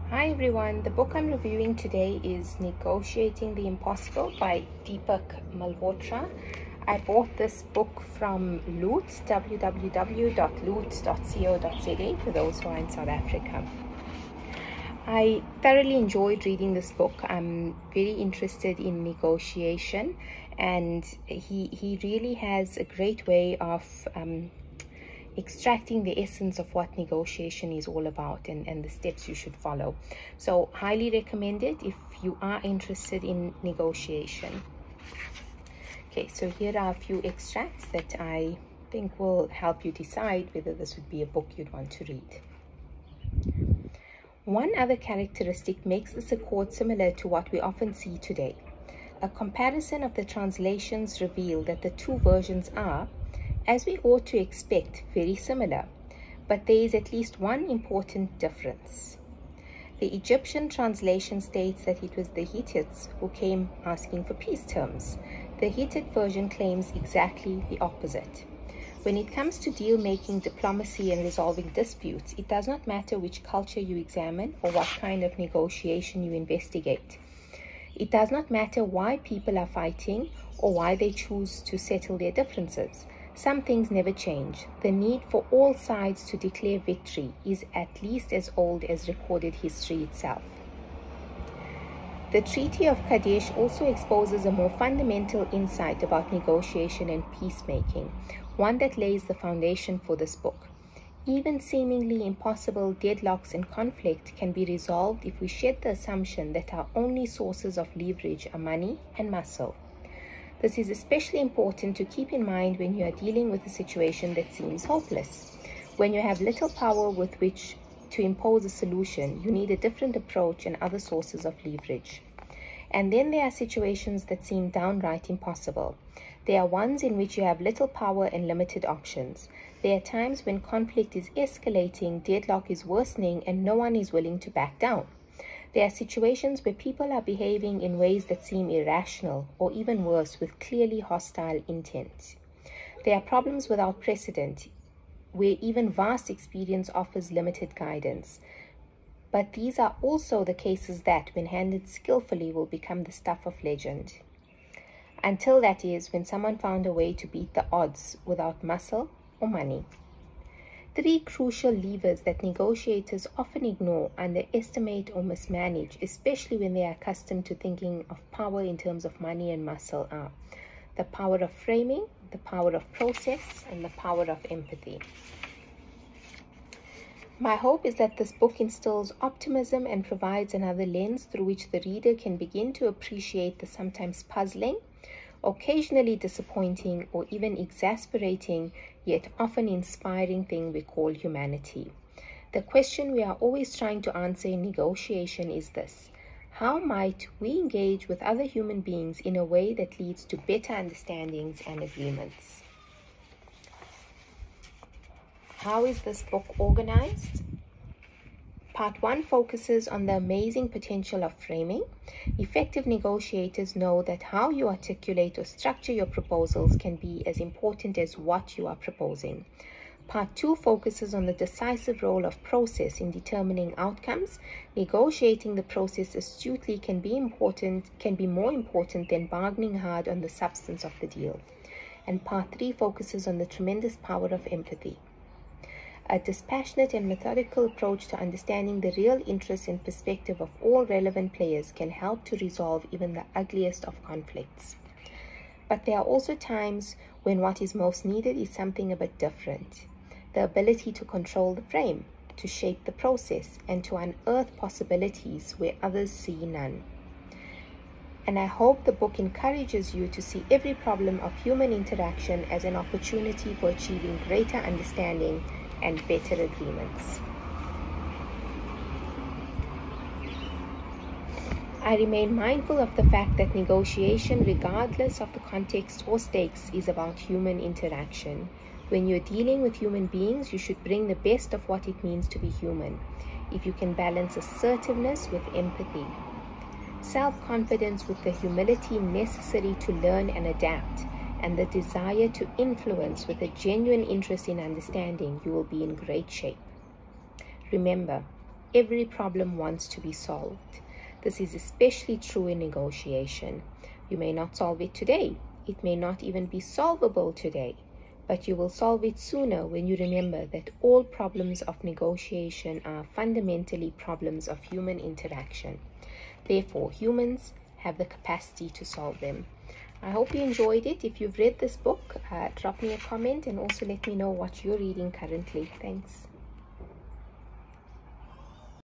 Hi everyone, the book I'm reviewing today is Negotiating the Impossible by Deepak Malhotra. I bought this book from Loot, www.loot.co.za for those who are in South Africa. I thoroughly enjoyed reading this book. I'm very interested in negotiation, and he really has a great way of extracting the essence of what negotiation is all about and the steps you should follow. So highly recommend it if you are interested in negotiation. Okay, so here are a few extracts that I think will help you decide whether this would be a book you'd want to read. One other characteristic makes this accord similar to what we often see today. A comparison of the translations reveal that the two versions are, as we ought to expect, very similar, but there is at least one important difference. The Egyptian translation states that it was the Hittites who came asking for peace terms. The Hittite version claims exactly the opposite. When it comes to deal-making, diplomacy, and resolving disputes, it does not matter which culture you examine or what kind of negotiation you investigate. It does not matter why people are fighting or why they choose to settle their differences. Some things never change. The need for all sides to declare victory is at least as old as recorded history itself. The Treaty of Kadesh also exposes a more fundamental insight about negotiation and peacemaking, one that lays the foundation for this book. Even seemingly impossible deadlocks and conflict can be resolved if we shed the assumption that our only sources of leverage are money and muscle. This is especially important to keep in mind when you are dealing with a situation that seems hopeless. When you have little power with which to impose a solution, you need a different approach and other sources of leverage. And then there are situations that seem downright impossible. There are ones in which you have little power and limited options. There are times when conflict is escalating, deadlock is worsening, and no one is willing to back down. There are situations where people are behaving in ways that seem irrational, or even worse, with clearly hostile intent. There are problems without precedent, where even vast experience offers limited guidance. But these are also the cases that, when handled skillfully, will become the stuff of legend. Until that is, when someone found a way to beat the odds without muscle or money. Three crucial levers that negotiators often ignore, underestimate, or mismanage, especially when they are accustomed to thinking of power in terms of money and muscle, are the power of framing, the power of process, and the power of empathy. My hope is that this book instills optimism and provides another lens through which the reader can begin to appreciate the sometimes puzzling, occasionally disappointing, or even exasperating, yet often inspiring thing we call humanity. The question we are always trying to answer in negotiation is this: how might we engage with other human beings in a way that leads to better understandings and agreements? How is this book organized? Part 1 focuses on the amazing potential of framing. Effective negotiators know that how you articulate or structure your proposals can be as important as what you are proposing. Part 2 focuses on the decisive role of process in determining outcomes. Negotiating the process astutely can be more important than bargaining hard on the substance of the deal. And Part 3 focuses on the tremendous power of empathy. A dispassionate and methodical approach to understanding the real interests and perspective of all relevant players can help to resolve even the ugliest of conflicts. But there are also times when what is most needed is something a bit different: the ability to control the frame, to shape the process, and to unearth possibilities where others see none. And I hope the book encourages you to see every problem of human interaction as an opportunity for achieving greater understanding and better agreements. I remain mindful of the fact that negotiation, regardless of the context or stakes, is about human interaction. When you're dealing with human beings, you should bring the best of what it means to be human. If you can balance assertiveness with empathy, self-confidence with the humility necessary to learn and adapt, and the desire to influence with a genuine interest in understanding, you will be in great shape. Remember, every problem wants to be solved. This is especially true in negotiation. You may not solve it today. It may not even be solvable today, but you will solve it sooner when you remember that all problems of negotiation are fundamentally problems of human interaction. Therefore, humans have the capacity to solve them. I hope you enjoyed it. If you've read this book, drop me a comment and also let me know what you're reading currently. Thanks.